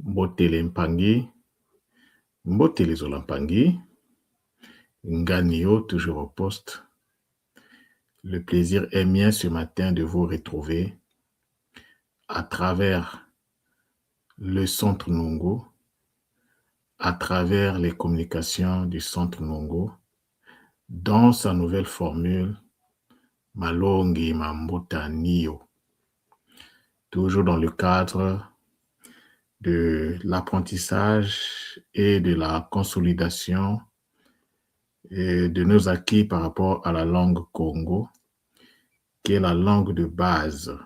Mbotele Mpangi, Mbotele Zolampangi, Nganio, toujours au poste. Le plaisir est mien ce matin de vous retrouver à travers le Centre Nongo, à travers les communications du Centre Nongo, dans sa nouvelle formule Malongi Mambota Nio, toujours dans le cadre de l'apprentissage et de la consolidation de nos acquis par rapport à la langue Congo, qui est la langue de base,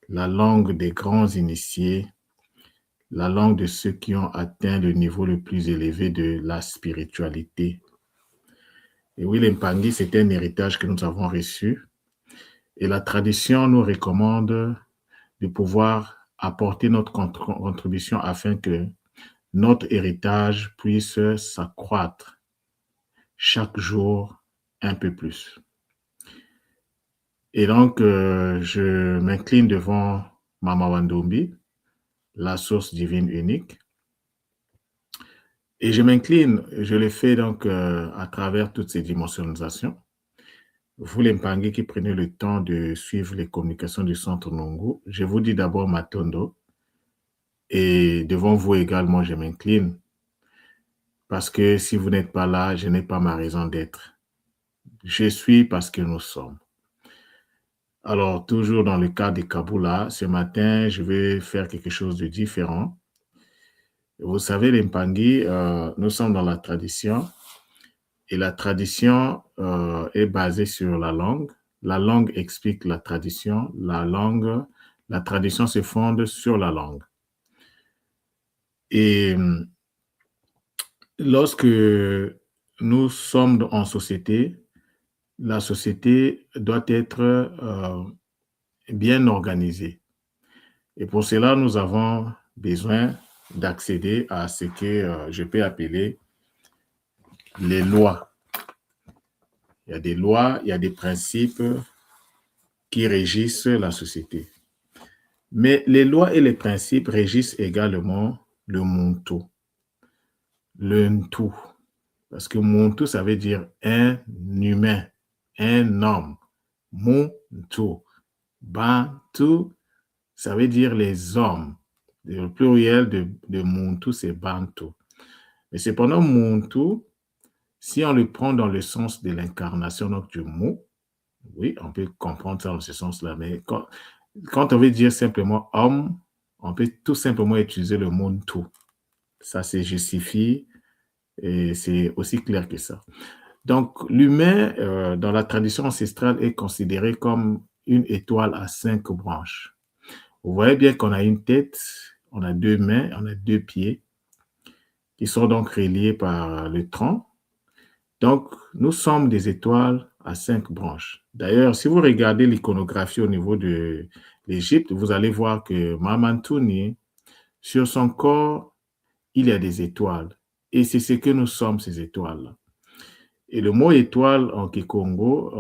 la langue des grands initiés, la langue de ceux qui ont atteint le niveau le plus élevé de la spiritualité. Et oui, l'Empangui, c'est un héritage que nous avons reçu. Et la tradition nous recommande de pouvoir apporter notre contribution afin que notre héritage puisse s'accroître chaque jour un peu plus. Et donc, je m'incline devant Mama Wandombi, la source divine unique. Et je m'incline, je le fais donc à travers toutes ces dimensionisations. Vous, les Mpangi qui prenez le temps de suivre les communications du Centre Nongo, je vous dis d'abord Matondo. Et devant vous également, je m'incline. Parce que si vous n'êtes pas là, je n'ai pas ma raison d'être. Je suis parce que nous sommes. Alors, toujours dans le cas de Kaboula, ce matin, je vais faire quelque chose de différent. Vous savez, les Mpangi, nous sommes dans la tradition. Et la tradition est basée sur la langue. La langue explique la tradition. La tradition se fonde sur la langue. Et lorsque nous sommes en société, la société doit être bien organisée. Et pour cela, nous avons besoin d'accéder à ce que je peux appeler les lois. Il y a des lois, il y a des principes qui régissent la société. Mais les lois et les principes régissent également le Muntu. Le Ntu. Parce que Muntu, ça veut dire un humain, un homme. Muntu. Bantu, ça veut dire les hommes. Le pluriel de Muntu, c'est Bantu. Mais cependant, Muntu, si on le prend dans le sens de l'incarnation donc du mot, oui, on peut comprendre ça dans ce sens-là, mais quand on veut dire simplement homme, on peut tout simplement utiliser le mot tout. Ça se justifie et c'est aussi clair que ça. Donc, l'humain, dans la tradition ancestrale, est considéré comme une étoile à 5 branches. Vous voyez bien qu'on a une tête, on a 2 mains, on a 2 pieds, qui sont donc reliés par le tronc. Donc, nous sommes des étoiles à 5 branches. D'ailleurs, si vous regardez l'iconographie au niveau de l'Égypte, vous allez voir que Mamantouni, sur son corps, il y a des étoiles. Et c'est ce que nous sommes, ces étoiles-là. Et le mot étoile en Kikongo,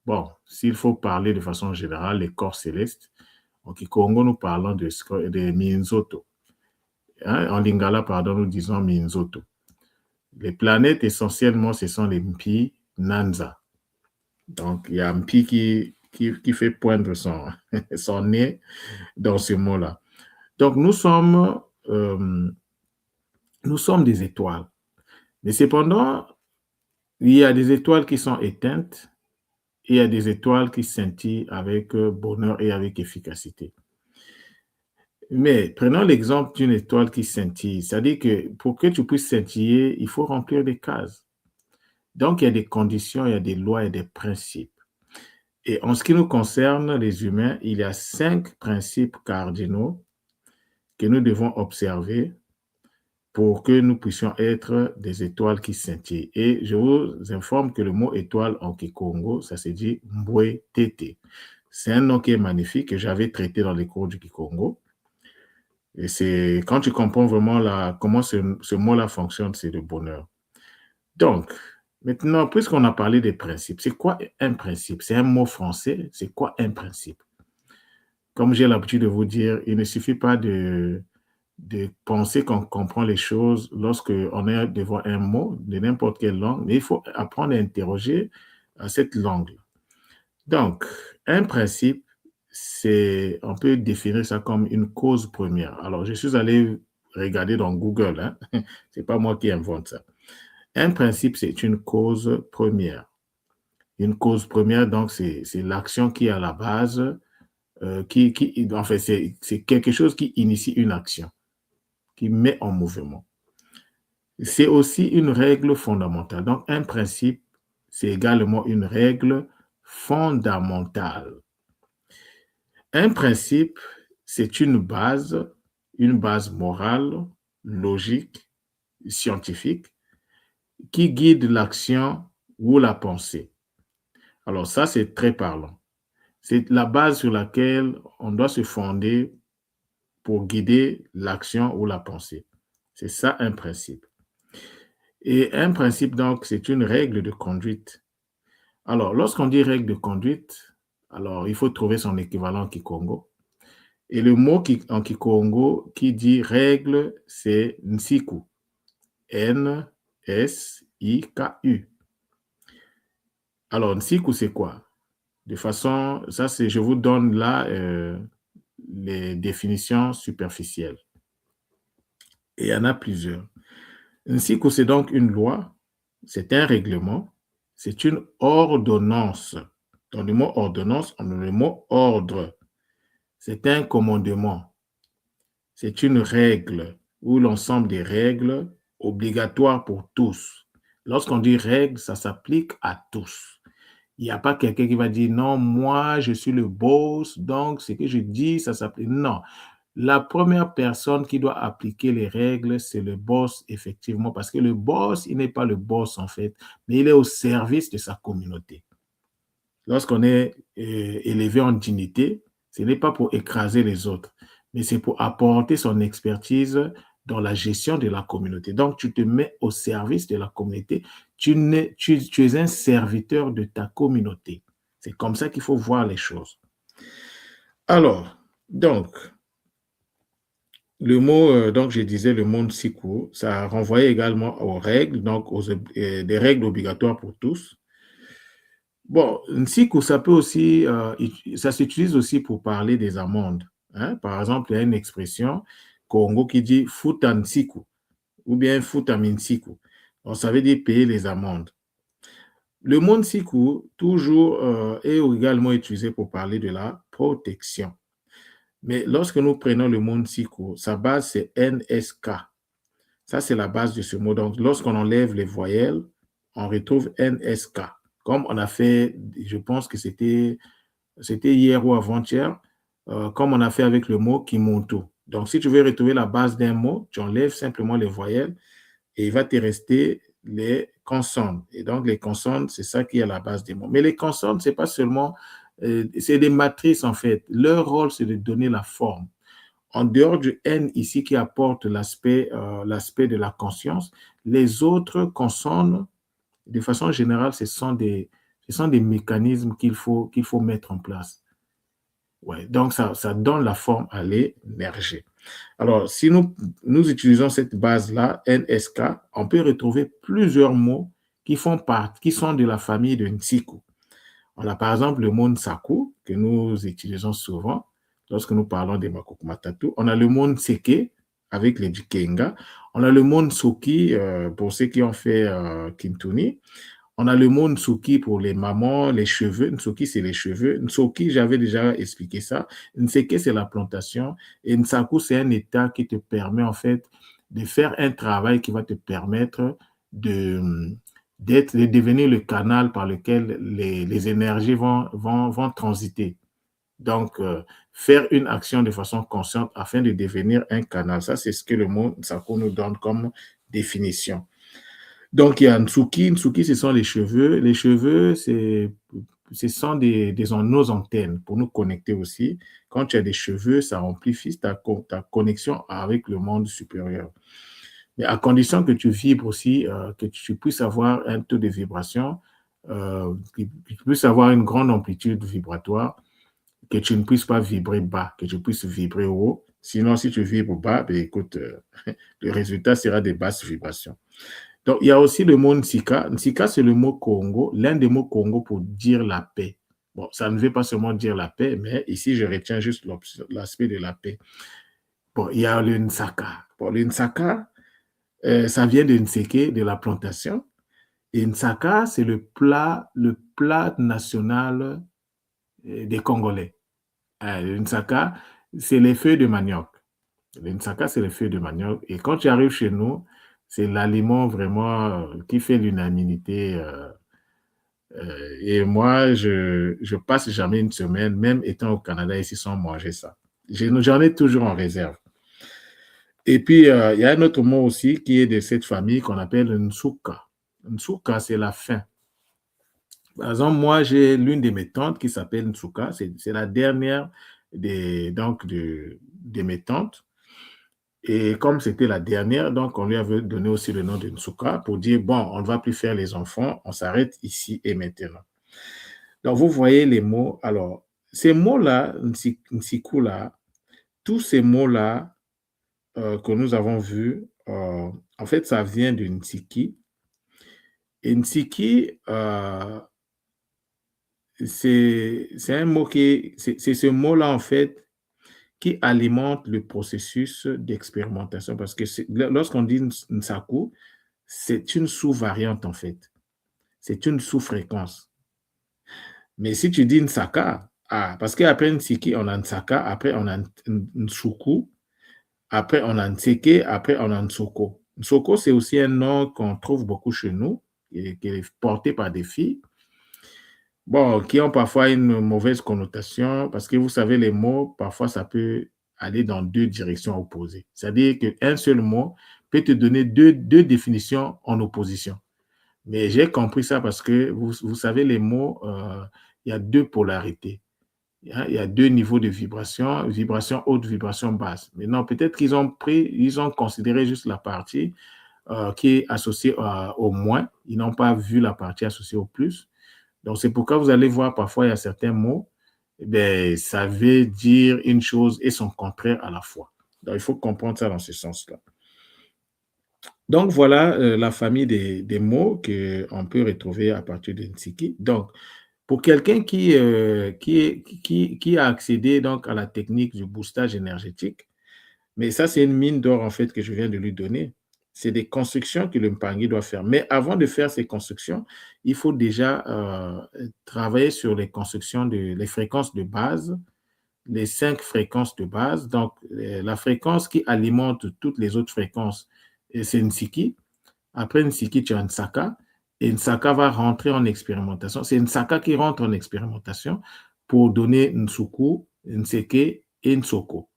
bon, s'il faut parler de façon générale, les corps célestes, en Kikongo, nous parlons de Minzoto. Hein, en Lingala, pardon, nous disons Minzoto. Les planètes, essentiellement, ce sont les Mpi Nanza. Donc, il y a Mpi qui fait poindre son nez dans ce mot-là. Donc, nous sommes des étoiles. Mais cependant, il y a des étoiles qui sont éteintes et il y a des étoiles qui scintillent avec bonheur et avec efficacité. Mais prenons l'exemple d'une étoile qui scintille. C'est-à-dire que pour que tu puisses scintiller, il faut remplir des cases. Donc, il y a des conditions, il y a des lois et des principes. Et en ce qui nous concerne, les humains, il y a 5 principes cardinaux que nous devons observer pour que nous puissions être des étoiles qui scintillent. Et je vous informe que le mot étoile en Kikongo, ça se dit Mbwe Tete. C'est un nom qui est magnifique que j'avais traité dans les cours du Kikongo. Et c'est quand tu comprends vraiment comment ce mot-là fonctionne, c'est le bonheur. Donc, maintenant, puisqu'on a parlé des principes, c'est quoi un principe? C'est un mot français, c'est quoi un principe? Comme j'ai l'habitude de vous dire, il ne suffit pas de de penser qu'on comprend les choses lorsqu'on est devant un mot de n'importe quelle langue, mais il faut apprendre à interroger cette langue. Donc, un principe, on peut définir ça comme une cause première. Alors, je suis allé regarder dans Google, hein. C'est pas moi qui invente ça. Un principe, c'est une cause première. Une cause première, donc, c'est l'action qui est à la base, en fait, c'est quelque chose qui initie une action, qui met en mouvement. C'est aussi une règle fondamentale. Donc, un principe, c'est également une règle fondamentale. Un principe, c'est une base morale, logique, scientifique, qui guide l'action ou la pensée. Alors ça, c'est très parlant. C'est la base sur laquelle on doit se fonder pour guider l'action ou la pensée. C'est ça un principe. Et un principe, donc, c'est une règle de conduite. Alors, lorsqu'on dit règle de conduite, alors il faut trouver son équivalent kikongo. Et le mot en kikongo qui dit règle, c'est nsiku. N-S-I-K-U. Alors, nsiku, c'est quoi? De façon, ça, c'est, je vous donne là les définitions superficielles. Et il y en a plusieurs. Nsiku, c'est donc une loi, c'est un règlement, c'est une ordonnance. Dans le mot ordonnance, on a le mot ordre. C'est un commandement. C'est une règle ou l'ensemble des règles obligatoires pour tous. Lorsqu'on dit règle, ça s'applique à tous. Il n'y a pas quelqu'un qui va dire non, moi je suis le boss, donc ce que je dis, ça s'applique. Non. La première personne qui doit appliquer les règles, c'est le boss, effectivement, parce que le boss, il n'est pas le boss en fait, mais il est au service de sa communauté. Lorsqu'on est élevé en dignité, ce n'est pas pour écraser les autres, mais c'est pour apporter son expertise dans la gestion de la communauté. Donc, tu te mets au service de la communauté. Tu es un serviteur de ta communauté. C'est comme ça qu'il faut voir les choses. Alors, donc, le mot, donc je disais le mot nsiku, ça renvoyait également aux règles, donc des règles obligatoires pour tous. Bon, nsiku, ça peut aussi, ça s'utilise aussi pour parler des amendes. Hein? Par exemple, il y a une expression Congo qui dit futa nsiku ou bien futa minsiku. Donc, ça veut dire payer les amendes. Le mot nsiku, toujours, est également utilisé pour parler de la protection. Mais lorsque nous prenons le mot nsiku, sa base c'est NSK. Ça, c'est la base de ce mot. Donc, lorsqu'on enlève les voyelles, on retrouve NSK. Comme on a fait, je pense que c'était hier ou avant-hier, comme on a fait avec le mot kimuntu. Donc, si tu veux retrouver la base d'un mot, tu enlèves simplement les voyelles et il va te rester les consonnes. Et donc, les consonnes, c'est ça qui est à la base des mots. Mais les consonnes, c'est pas seulement, c'est des matrices en fait. Leur rôle, c'est de donner la forme. En dehors du N ici qui apporte l'aspect de la conscience, les autres consonnes, de façon générale, ce sont des mécanismes qu'il faut mettre en place. Ouais, donc, ça donne la forme à l'énergie. Alors, si nous utilisons cette base-là, NSK, on peut retrouver plusieurs mots qui sont de la famille de Nsiku. On a par exemple le mot Nsaku, que nous utilisons souvent lorsque nous parlons des Makuku Matatu. On a le mot Nseke, avec les Dikenga. On a le mot Nsoki, pour ceux qui ont fait Kintuni. On a le mot Nsuki pour les mamans, les cheveux. Nsuki, c'est les cheveux. Nsoki, j'avais déjà expliqué ça. Nseke, c'est la plantation. Et Nsaku, c'est un état qui te permet, en fait, de faire un travail qui va te permettre de devenir le canal par lequel les énergies vont transiter. Donc, faire une action de façon consciente afin de devenir un canal. Ça, c'est ce que le mot Nsaku nous donne comme définition. Donc, il y a Nsuki. Nsuki, ce sont les cheveux. Les cheveux, ce sont nos antennes pour nous connecter aussi. Quand tu as des cheveux, ça amplifie ta connexion avec le monde supérieur. Mais à condition que tu vibres aussi, que tu puisses avoir un taux de vibration, que tu puisses avoir une grande amplitude vibratoire, que tu ne puisses pas vibrer bas, que tu puisses vibrer haut. Sinon, si tu vibres bas, ben, écoute, le résultat sera des basses vibrations. Donc, il y a aussi le mot Nsika. Nsika, c'est le mot Congo, l'un des mots Congo pour dire la paix. Bon, ça ne veut pas seulement dire la paix, mais ici, je retiens juste l'aspect de la paix. Bon, il y a le Nsaka. Bon, le Nsaka, ça vient de Nseke, de la plantation. Et Nsaka, c'est le plat national des Congolais. Le Nsaka, c'est les feuilles de manioc. Le Nsaka, c'est les feuilles de manioc. Et quand tu arrives chez nous, c'est l'aliment vraiment qui fait l'unanimité. Et moi, je passe jamais une semaine, même étant au Canada ici, sans manger ça. J'en ai toujours en réserve. Et puis, il y a un autre mot aussi qui est de cette famille qu'on appelle Nsuka. Nsuka, c'est la faim. Par exemple, moi, j'ai l'une de mes tantes qui s'appelle Nsuka. C'est la dernière de mes tantes. Et comme c'était la dernière, donc on lui avait donné aussi le nom de Nsuka pour dire, bon, on ne va plus faire les enfants, on s'arrête ici et maintenant. Donc, vous voyez les mots. Alors, ces mots-là, Nsiku là, tous ces mots-là que nous avons vus, en fait, ça vient de Nsiki. Et Nsiki, c'est un mot c'est ce mot-là, en fait, qui alimente le processus d'expérimentation. Parce que lorsqu'on dit Nsaku, c'est une sous-variante, en fait. C'est une sous-fréquence. Mais si tu dis Nsaka, parce qu'après Nsiki, on a Nsaka, après on a Nsuku, après on a Nseke, après on a Nsoko. Nsoko, c'est aussi un nom qu'on trouve beaucoup chez nous, qui est porté par des filles. Bon, qui ont parfois une mauvaise connotation, parce que vous savez, les mots, parfois, ça peut aller dans deux directions opposées. C'est-à-dire qu'un seul mot peut te donner deux définitions en opposition. Mais j'ai compris ça parce que, vous savez, les mots, il y a deux polarités. Il y a deux niveaux de vibration haute, vibration basse. Maintenant, peut-être qu'ils ils ont considéré juste la partie qui est associée au moins. Ils n'ont pas vu la partie associée au plus. Donc, c'est pourquoi vous allez voir parfois, il y a certains mots, ben, ça veut dire une chose et son contraire à la fois. Donc, il faut comprendre ça dans ce sens-là. Donc, voilà la famille des mots qu'on peut retrouver à partir de Nsiki. Donc, pour quelqu'un qui a accédé donc à la technique du boostage énergétique, mais ça, c'est une mine d'or en fait que je viens de lui donner. C'est des constructions que le Mpangi doit faire. Mais avant de faire ces constructions, il faut déjà travailler sur les constructions les fréquences de base, les 5 fréquences de base. Donc, la fréquence qui alimente toutes les autres fréquences, c'est Nsiki. Après Nsiki, tu as Nsaka. Et Nsaka va rentrer en expérimentation. C'est Nsaka qui rentre en expérimentation pour donner Nsuku, Nseke et Nsoko.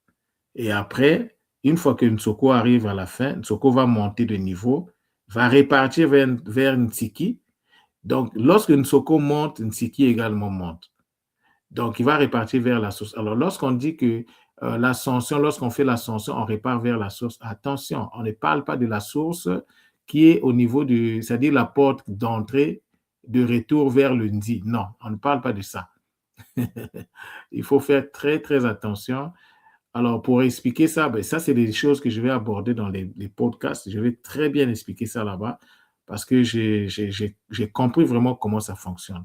Et après, une fois que Nsoko arrive à la fin, Nsoko va monter de niveau, va répartir vers Nsiki. Donc, lorsque Nsoko monte, Nsiki également monte. Donc, il va répartir vers la source. Alors, lorsqu'on dit que l'ascension, lorsqu'on fait l'ascension, on répart vers la source. Attention, on ne parle pas de la source qui est au niveau c'est-à-dire la porte d'entrée de retour vers le Ndi. Non, on ne parle pas de ça. Il faut faire très, très attention. Alors, pour expliquer ça, ben, ça, c'est des choses que je vais aborder dans les podcasts. Je vais très bien expliquer ça là-bas parce que j'ai compris vraiment comment ça fonctionne.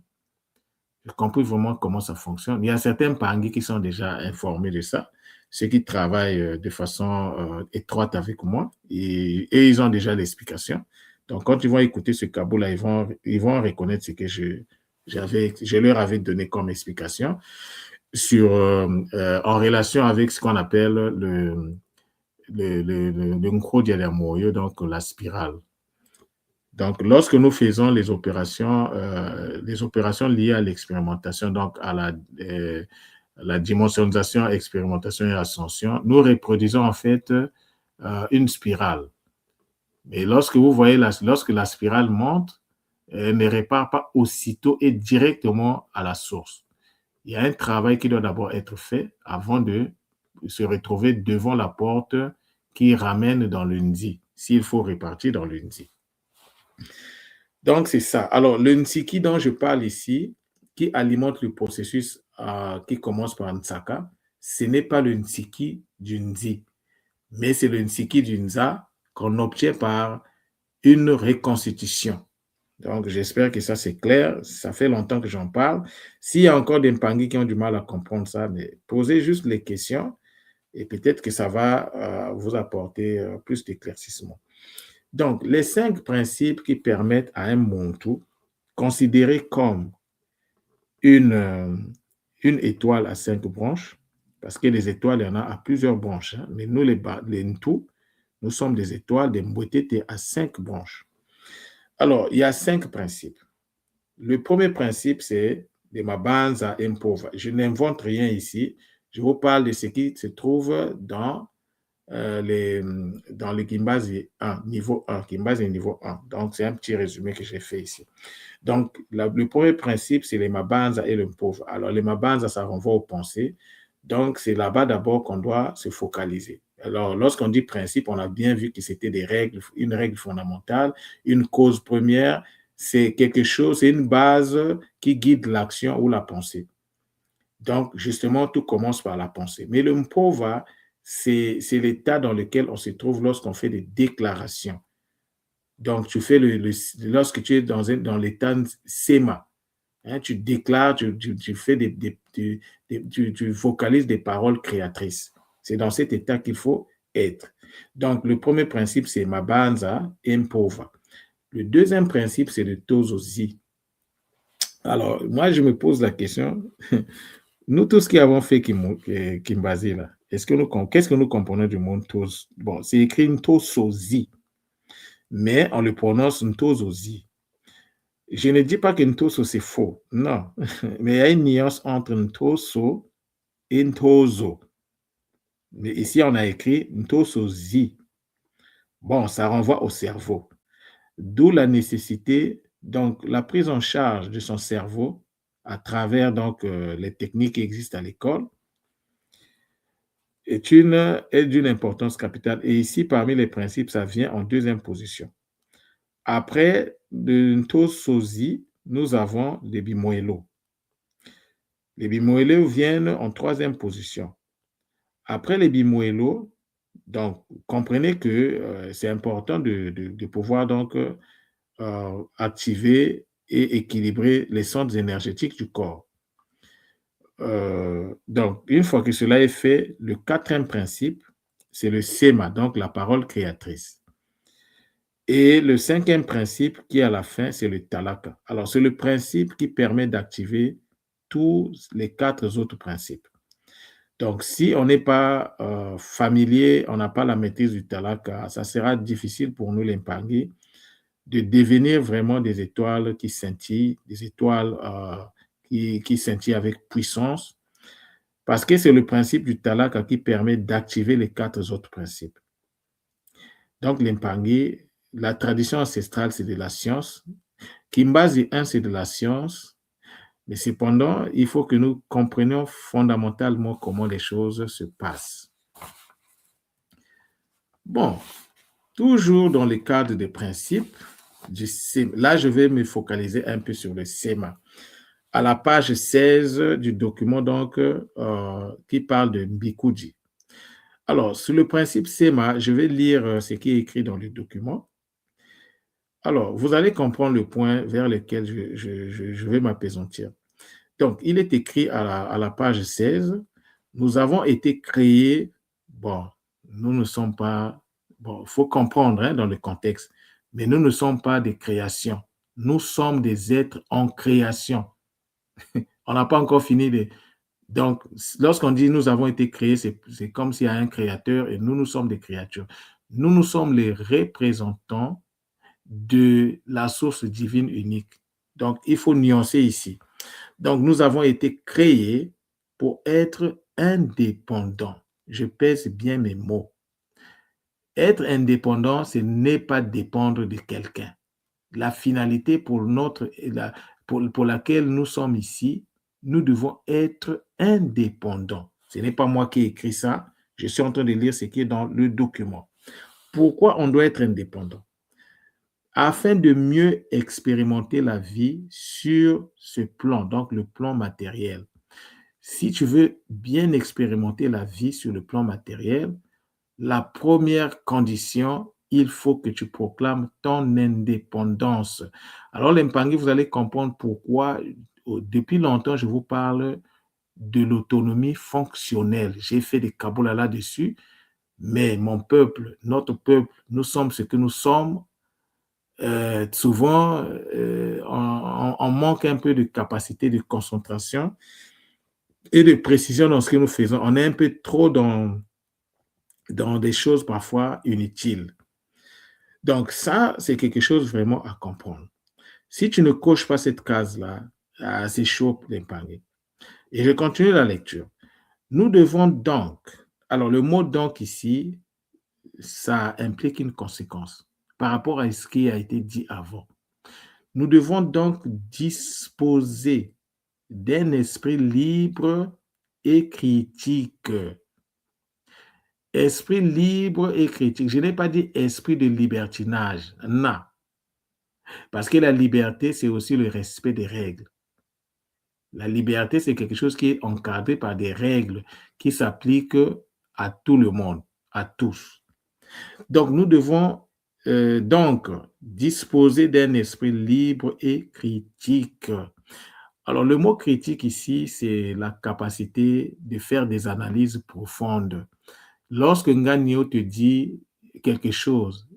J'ai compris vraiment comment ça fonctionne. Il y a certains Pangis qui sont déjà informés de ça, ceux qui travaillent de façon étroite avec moi et ils ont déjà l'explication. Donc, quand ils vont écouter ce câble-là, ils vont reconnaître ce que je leur avais donné comme explication en relation avec ce qu'on appelle le Nkro-Dialamoyo, donc la spirale. Donc, lorsque nous faisons les opérations liées à l'expérimentation, donc à la dimensionnisation, expérimentation et ascension, nous reproduisons en fait une spirale. Et lorsque vous voyez, lorsque la spirale monte, elle ne répare pas aussitôt et directement à la source. Il y a un travail qui doit d'abord être fait avant de se retrouver devant la porte qui ramène dans le Ndi, s'il faut répartir dans le Ndi. Donc, c'est ça. Alors, le Nsiki dont je parle ici, qui alimente le processus qui commence par Nsaka, ce n'est pas le Nsiki du Nzi, mais c'est le Nsiki du Nza qu'on obtient par une reconstitution. Donc, j'espère que ça, c'est clair. Ça fait longtemps que j'en parle. S'il y a encore des Mpangui qui ont du mal à comprendre ça, mais posez juste les questions et peut-être que ça va vous apporter plus d'éclaircissement. Donc, les 5 principes qui permettent à un Muntu, considéré comme une étoile à 5 branches, parce que les étoiles, il y en a à plusieurs branches, hein, mais nous, les Ntu, nous sommes des étoiles, des Mbwetete à 5 branches. Alors, il y a 5 principes. Le premier principe, c'est de Mabanza Impova. Je n'invente rien ici. Je vous parle de ce qui se trouve dans le Gimbazi 1, niveau 1. Gimbazi niveau 1. Donc, c'est un petit résumé que j'ai fait ici. Donc, le premier principe, c'est les Mabanza et le Mpova. Alors, les Mabanza, ça renvoie aux pensées. Donc, c'est là-bas d'abord qu'on doit se focaliser. Alors, lorsqu'on dit principe, on a bien vu que c'était des règles, une règle fondamentale, une cause première, c'est quelque chose, c'est une base qui guide l'action ou la pensée. Donc, justement, tout commence par la pensée. Mais le Mpova, c'est l'état dans lequel on se trouve lorsqu'on fait des déclarations. Donc, tu fais lorsque tu es dans l'état Sema, hein, tu déclares, tu fais tu vocalises des paroles créatrices. C'est dans cet état qu'il faut être. Donc, le premier principe, c'est Mabanza Impova. Le deuxième principe, c'est le Tozozi. Alors, moi, je me pose la question, nous tous qui avons fait Kimbazi, là, qu'est-ce que nous comprenons du mot Toz? Bon, c'est écrit Ntosozi, mais on le prononce Ntozozi. Je ne dis pas que Ntoso, c'est faux, non, mais il y a une nuance entre Ntoso et Ntozo. Mais ici, on a écrit Ntosozi. Bon, ça renvoie au cerveau. D'où la nécessité, donc, la prise en charge de son cerveau à travers donc, les techniques qui existent à l'école est d'une importance capitale. Et ici, parmi les principes, ça vient en deuxième position. Après le Ntosozi, nous avons les Bimoelo. Les Bimoelo viennent en troisième position. Après les Bimoelo, donc, comprenez que c'est important de pouvoir donc activer et équilibrer les centres énergétiques du corps. Donc, une fois que cela est fait, le quatrième principe, c'est le Sema, donc la parole créatrice. Et le cinquième principe qui est à la fin, c'est le Talaka. Alors, c'est le principe qui permet d'activer tous les 4 autres principes. Donc, si on n'est pas familier, on n'a pas la maîtrise du Talaka, ça sera difficile pour nous, les Mpangui, de devenir vraiment des étoiles qui scintillent, des étoiles qui scintillent avec puissance, parce que c'est le principe du Talaka qui permet d'activer les 4 autres principes. Donc, les Mpangui, la tradition ancestrale, c'est de la science. Kimbazi 1, c'est de la science. Mais cependant, il faut que nous comprenions fondamentalement comment les choses se passent. Bon, toujours dans le cadre des principes, là, je vais me focaliser un peu sur le SEMA. À la page 16 du document donc, qui parle de Mbikuji. Alors, sur le principe SEMA, je vais lire ce qui est écrit dans le document. Alors, vous allez comprendre le point vers lequel je vais m'appesantir. Donc, il est écrit à la page 16, nous avons été créés, bon, nous ne sommes pas, bon, il faut comprendre dans le contexte, mais nous ne sommes pas des créations, nous sommes des êtres en création. On n'a pas encore fini de... Donc, lorsqu'on dit nous avons été créés, c'est comme s'il y a un créateur et nous sommes des créatures. Nous sommes les représentants de la source divine unique. Donc, il faut nuancer ici. Donc, nous avons été créés pour être indépendants. Je pèse bien mes mots. Être indépendant, ce n'est pas dépendre de quelqu'un. La finalité pour laquelle nous sommes ici, nous devons être indépendants. Ce n'est pas moi qui ai écrit ça. Je suis en train de lire ce qui est dans le document. Pourquoi on doit être indépendant? Afin de mieux expérimenter la vie sur ce plan, donc le plan matériel. Si tu veux bien expérimenter la vie sur le plan matériel, la première condition, il faut que tu proclames ton indépendance. Alors, l'Empangui, vous allez comprendre pourquoi, depuis longtemps, je vous parle de l'autonomie fonctionnelle. J'ai fait des kaboulas là-dessus, mais mon peuple, notre peuple, nous sommes ce que nous sommes. Souvent, on manque un peu de capacité de concentration et de précision dans ce que nous faisons. On est un peu trop dans des choses parfois inutiles. Donc ça, c'est quelque chose vraiment à comprendre. Si tu ne coches pas cette case-là, c'est chaud pour l'épargner. Et je continue la lecture. Nous devons donc, alors le mot donc ici, ça implique une conséquence par rapport à ce qui a été dit avant. Nous devons donc disposer d'un esprit libre et critique. Esprit libre et critique. Je n'ai pas dit esprit de libertinage. Non. Parce que la liberté, c'est aussi le respect des règles. La liberté, c'est quelque chose qui est encadré par des règles qui s'appliquent à tout le monde, à tous. Donc, nous devons donc disposer d'un esprit libre et critique. Alors, le mot critique ici, c'est la capacité de faire des analyses profondes. Lorsque Nganio te dit quelque chose,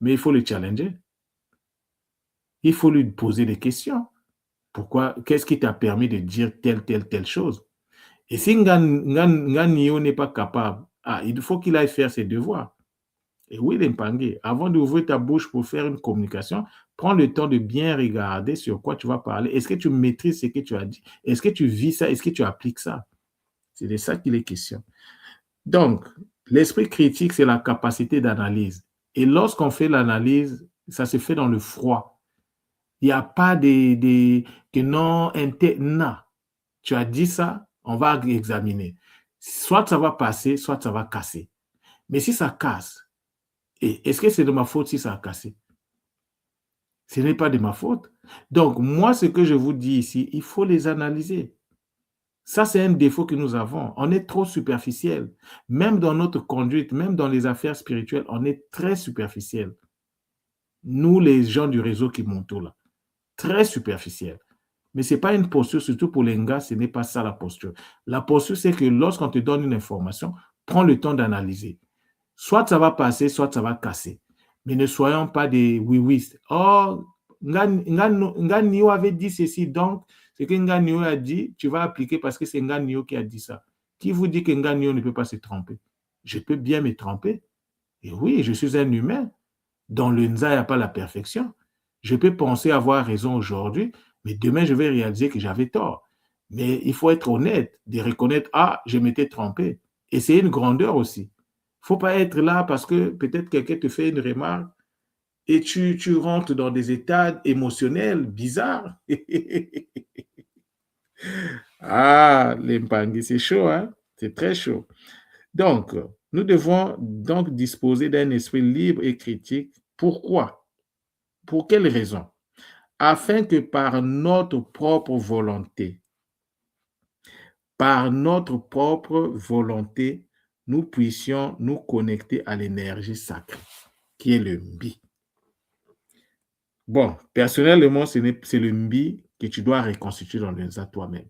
mais il faut le challenger. Il faut lui poser des questions. Pourquoi? Qu'est-ce qui t'a permis de dire telle chose? Et si Nganio n'est pas capable, il faut qu'il aille faire ses devoirs. Et oui, l'Empangé, avant d'ouvrir ta bouche pour faire une communication, prends le temps de bien regarder sur quoi tu vas parler. Est-ce que tu maîtrises ce que tu as dit? Est-ce que tu vis ça? Est-ce que tu appliques ça? C'est de ça qu'il est question. Donc, l'esprit critique, c'est la capacité d'analyse. Et lorsqu'on fait l'analyse, ça se fait dans le froid. Il n'y a pas que non, non. Tu as dit ça, on va examiner. Soit ça va passer, soit ça va casser. Mais si ça casse, est-ce que c'est de ma faute si ça a cassé? Ce n'est pas de ma faute. Donc, moi, ce que je vous dis ici, il faut les analyser. Ça, c'est un défaut que nous avons. On est trop superficiel. Même dans notre conduite, même dans les affaires spirituelles, on est très superficiel. Nous, les gens du réseau qui montent là, très superficiel. Mais ce n'est pas une posture, surtout pour les gars, ce n'est pas ça la posture. La posture, c'est que lorsqu'on te donne une information, prends le temps d'analyser. Soit ça va passer, soit ça va casser. Mais ne soyons pas des oui-oui. Oh, Nganio avait dit ceci, donc ce que Nganio a dit, tu vas appliquer parce que c'est Nganio qui a dit ça. Qui vous dit que Nganio ne peut pas se tromper? Je peux bien me tromper. Et oui, je suis un humain. Dans le Nza, il n'y a pas la perfection. Je peux penser avoir raison aujourd'hui, mais demain, je vais réaliser que j'avais tort. Mais il faut être honnête, de reconnaître, je m'étais trompé. Et c'est une grandeur aussi. Il ne faut pas être là parce que peut-être quelqu'un te fait une remarque et tu rentres dans des états émotionnels bizarres. L'Empangui, c'est chaud, hein? C'est très chaud. Donc, nous devons donc disposer d'un esprit libre et critique. Pourquoi? Pour quelle raison? Afin que par notre propre volonté, nous puissions nous connecter à l'énergie sacrée, qui est le Mbi. Bon, personnellement, c'est le Mbi que tu dois reconstituer dans le Nza toi-même.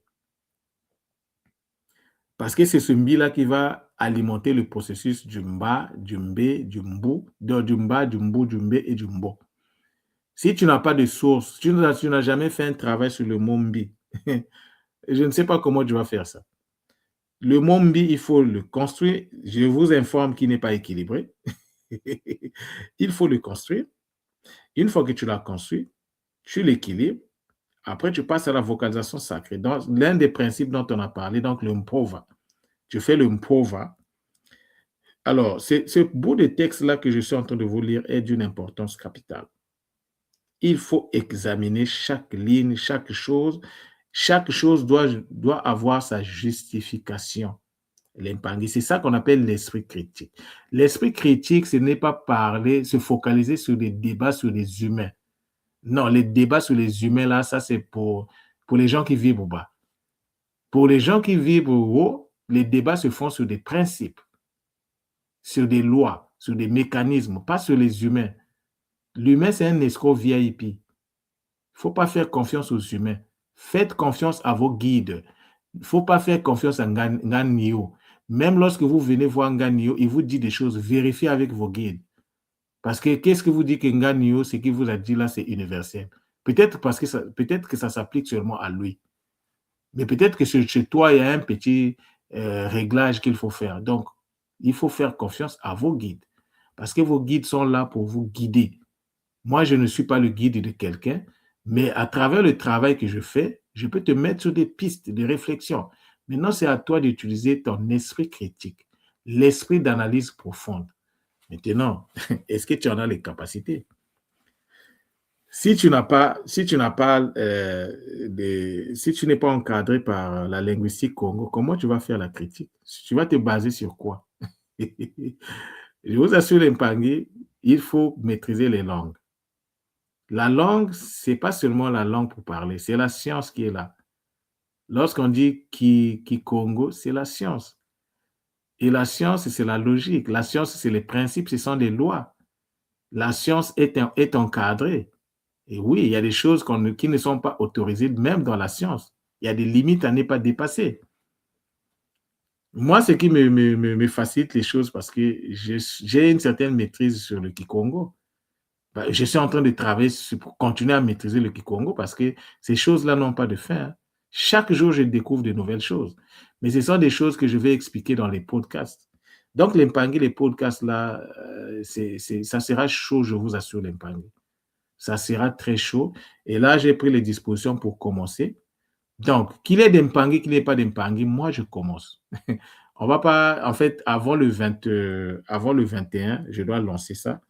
Parce que c'est ce Mbi-là qui va alimenter le processus du Mba, du Mbé, du Mbou, du Mba, du Mbou, du Mbé et du Mbo. Si tu n'as pas de source, tu n'as jamais fait un travail sur le mot Mbi, je ne sais pas comment tu vas faire ça. Le mot Mbi, il faut le construire. Je vous informe qu'il n'est pas équilibré. Il faut le construire. Une fois que tu l'as construit, tu l'équilibres. Après, tu passes à la vocalisation sacrée. L'un des principes dont on a parlé, donc le Mpova. Tu fais le Mpova. Alors, ce bout de texte-là que je suis en train de vous lire est d'une importance capitale. Il faut examiner chaque ligne, chaque chose. Chaque chose doit avoir sa justification. L'Empangui, c'est ça qu'on appelle l'esprit critique. L'esprit critique, ce n'est pas se focaliser sur des débats sur les humains. Non, les débats sur les humains, là, ça, c'est pour les gens qui vivent au bas. Pour les gens qui vivent au haut, les débats se font sur des principes, sur des lois, sur des mécanismes, pas sur les humains. L'humain, c'est un escroc VIP. Il ne faut pas faire confiance aux humains. Faites confiance à vos guides. Il ne faut pas faire confiance à Nganio. Même lorsque vous venez voir Nganio, il vous dit des choses, vérifiez avec vos guides. Parce que qu'est-ce que vous dites que Nganio, ce qu'il vous a dit là, c'est universel. Peut-être que ça s'applique seulement à lui. Mais peut-être que chez toi, il y a un petit réglage qu'il faut faire. Donc, il faut faire confiance à vos guides. Parce que vos guides sont là pour vous guider. Moi, je ne suis pas le guide de quelqu'un, mais à travers le travail que je fais, je peux te mettre sur des pistes de réflexion. Maintenant, c'est à toi d'utiliser ton esprit critique, l'esprit d'analyse profonde. Maintenant, est-ce que tu en as les capacités? Si tu n'as pas, si tu n'as pas, si tu n'es pas encadré par la linguistique Congo, comment tu vas faire la critique? Tu vas te baser sur quoi? Je vous assure, les Mpangui, il faut maîtriser les langues. La langue, c'est pas seulement la langue pour parler, c'est la science qui est là. Lorsqu'on dit qui Congo, c'est la science. Et la science, c'est la logique. La science, c'est les principes, ce sont des lois. La science est encadrée. Et oui, il y a des choses qui ne sont pas autorisées, même dans la science. Il y a des limites à ne pas dépasser. Moi, ce qui me facilite les choses, parce que j'ai une certaine maîtrise sur le Kikongo. Je suis en train de travailler pour continuer à maîtriser le Kikongo, parce que ces choses-là n'ont pas de fin. Hein. Chaque jour, je découvre de nouvelles choses. Mais ce sont des choses que je vais expliquer dans les podcasts. Donc, les Mpangui, les podcasts, là, ça sera chaud, je vous assure, les Mpangui. Ça sera très chaud. Et là, j'ai pris les dispositions pour commencer. Donc, qu'il y ait des Mpangui, qu'il n'y ait pas de Mpangui, moi, je commence. On va pas, en fait, avant le 21, je dois lancer ça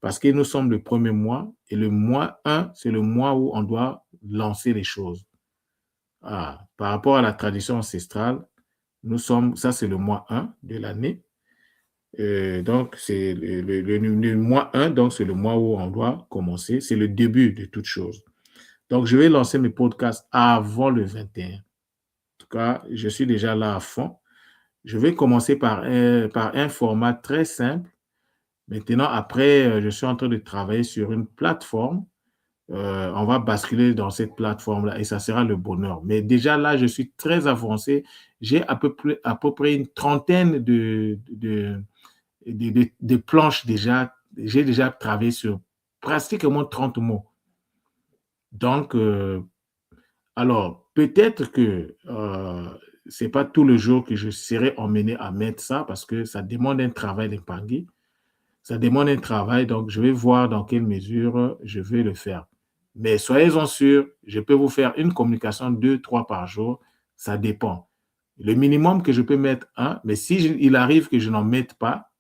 parce que nous sommes le premier mois et le mois 1, c'est le mois où on doit lancer les choses. Ah, par rapport à la tradition ancestrale, ça c'est le mois 1 de l'année. Donc, c'est le mois 1, donc c'est le mois où on doit commencer. C'est le début de toute chose. Donc, je vais lancer mes podcasts avant le 21. En tout cas, je suis déjà là à fond. Je vais commencer par un format très simple. Maintenant, après, je suis en train de travailler sur une plateforme. On va basculer dans cette plateforme-là et ça sera le bonheur. Mais déjà là, je suis très avancé. J'ai à peu près une trentaine de planches déjà. J'ai déjà travaillé sur pratiquement 30 mots. Donc, alors, peut-être que ce n'est pas tout le jour que je serai emmené à mettre ça parce que ça demande un travail d'Mpangui. Ça demande un travail, donc je vais voir dans quelle mesure je vais le faire. Mais soyez-en sûrs, je peux vous faire une communication 2, 3 par jour. Ça dépend. Le minimum que je peux mettre, un, mais si il arrive que je n'en mette pas,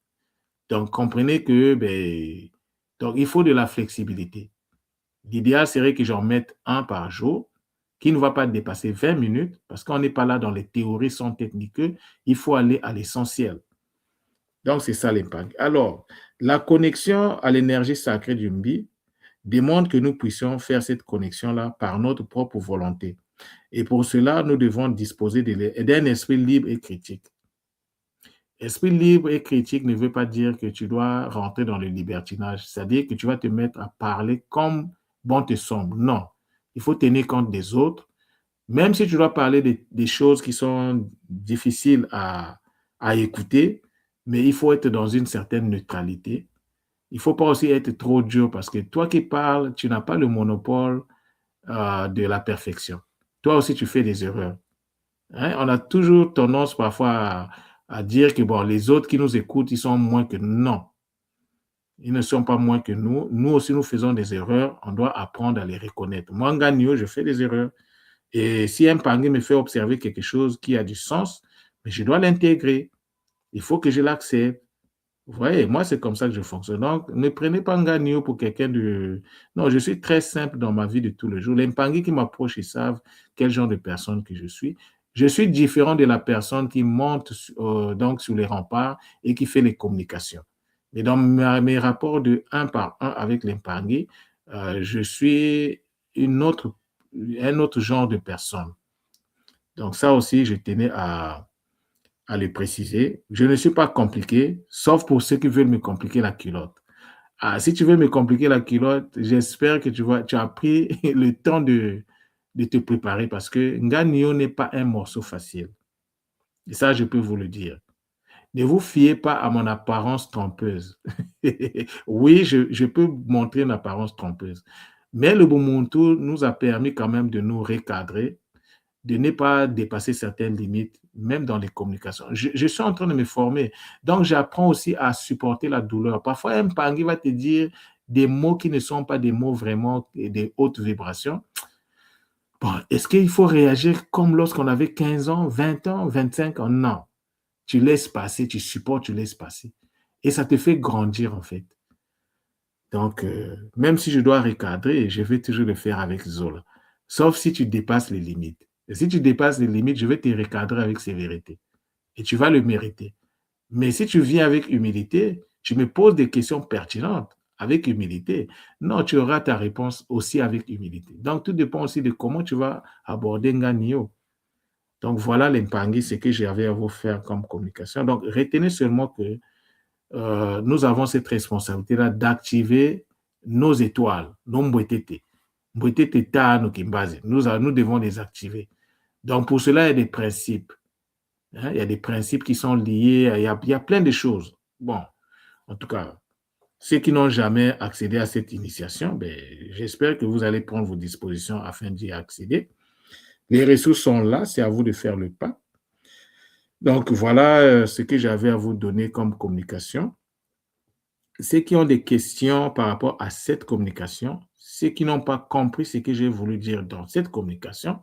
donc comprenez que donc il faut de la flexibilité. L'idéal serait que j'en mette un par jour qui ne va pas dépasser 20 minutes parce qu'on n'est pas là dans les théories sans technique. Il faut aller à l'essentiel. Donc, c'est ça l'impact. Alors, la connexion à l'énergie sacrée du Mbi demande que nous puissions faire cette connexion-là par notre propre volonté. Et pour cela, nous devons disposer d'un esprit libre et critique. Esprit libre et critique ne veut pas dire que tu dois rentrer dans le libertinage, c'est-à-dire que tu vas te mettre à parler comme bon te semble. Non, il faut tenir compte des autres, même si tu dois parler des choses qui sont difficiles à écouter, mais il faut être dans une certaine neutralité. Il ne faut pas aussi être trop dur parce que toi qui parles, tu n'as pas le monopole de la perfection. Toi aussi, tu fais des erreurs. Hein? On a toujours tendance parfois à dire que bon, les autres qui nous écoutent, ils sont moins que nous. Non, ils ne sont pas moins que nous. Nous aussi, nous faisons des erreurs. On doit apprendre à les reconnaître. Moi, en Gagnon, je fais des erreurs. Et si un Mpangui me fait observer quelque chose qui a du sens, mais je dois l'intégrer. Il faut que je l'accepte. Vous voyez, moi, c'est comme ça que je fonctionne. Donc, ne prenez pas Nganio pour quelqu'un de... Non, je suis très simple dans ma vie de tous les jours. Les Mpangui qui m'approchent, ils savent quel genre de personne que je suis. Je suis différent de la personne qui monte donc sur les remparts et qui fait les communications. Mais dans mes rapports de un par un avec les Mpangui, je suis un autre genre de personne. Donc ça aussi, je tenais à le préciser. Je ne suis pas compliqué, sauf pour ceux qui veulent me compliquer la culotte. Ah, si tu veux me compliquer la culotte, j'espère que tu as pris le temps de te préparer parce que Nganio n'est pas un morceau facile. Et ça, je peux vous le dire. Ne vous fiez pas à mon apparence trompeuse. Oui, je peux montrer une apparence trompeuse. Mais le Ubuntu nous a permis quand même de nous recadrer, de ne pas dépasser certaines limites, même dans les communications. Je suis en train de me former. Donc, j'apprends aussi à supporter la douleur. Parfois, un pangui va te dire des mots qui ne sont pas des mots vraiment de haute vibration. Bon, est-ce qu'il faut réagir comme lorsqu'on avait 15 ans, 20 ans, 25 ans? Non. Tu laisses passer, tu supportes, tu laisses passer. Et ça te fait grandir, en fait. Donc, même si je dois recadrer, je vais toujours le faire avec Zola. Sauf si tu dépasses les limites. Et si tu dépasses les limites, je vais te recadrer avec sévérité. Et tu vas le mériter. Mais si tu viens avec humilité, tu me poses des questions pertinentes avec humilité. Non, tu auras ta réponse aussi avec humilité. Donc, tout dépend aussi de comment tu vas aborder Nganio. Donc, voilà l'Empangui, ce que j'avais à vous faire comme communication. Donc, retenez seulement que nous avons cette responsabilité-là d'activer nos étoiles, nos mbwetete. Mbwetete ta no kimbaze. Nous devons les activer. Donc, pour cela, il y a des principes. Hein, il y a des principes qui sont liés, il y a plein de choses. Bon, en tout cas, ceux qui n'ont jamais accédé à cette initiation, ben, j'espère que vous allez prendre vos dispositions afin d'y accéder. Les ressources sont là, c'est à vous de faire le pas. Donc, voilà ce que j'avais à vous donner comme communication. Ceux qui ont des questions par rapport à cette communication, ceux qui n'ont pas compris ce que j'ai voulu dire dans cette communication,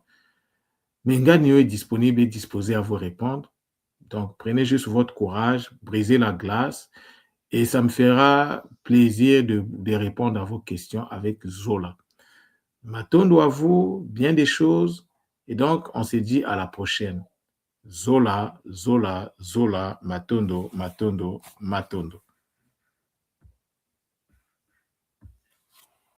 Nganio est disponible et disposé à vous répondre. Donc, prenez juste votre courage, brisez la glace et ça me fera plaisir de répondre à vos questions avec Zola. Matondo à vous, bien des choses. Et donc, on se dit à la prochaine. Zola, Zola, Zola, Matondo, Matondo, Matondo.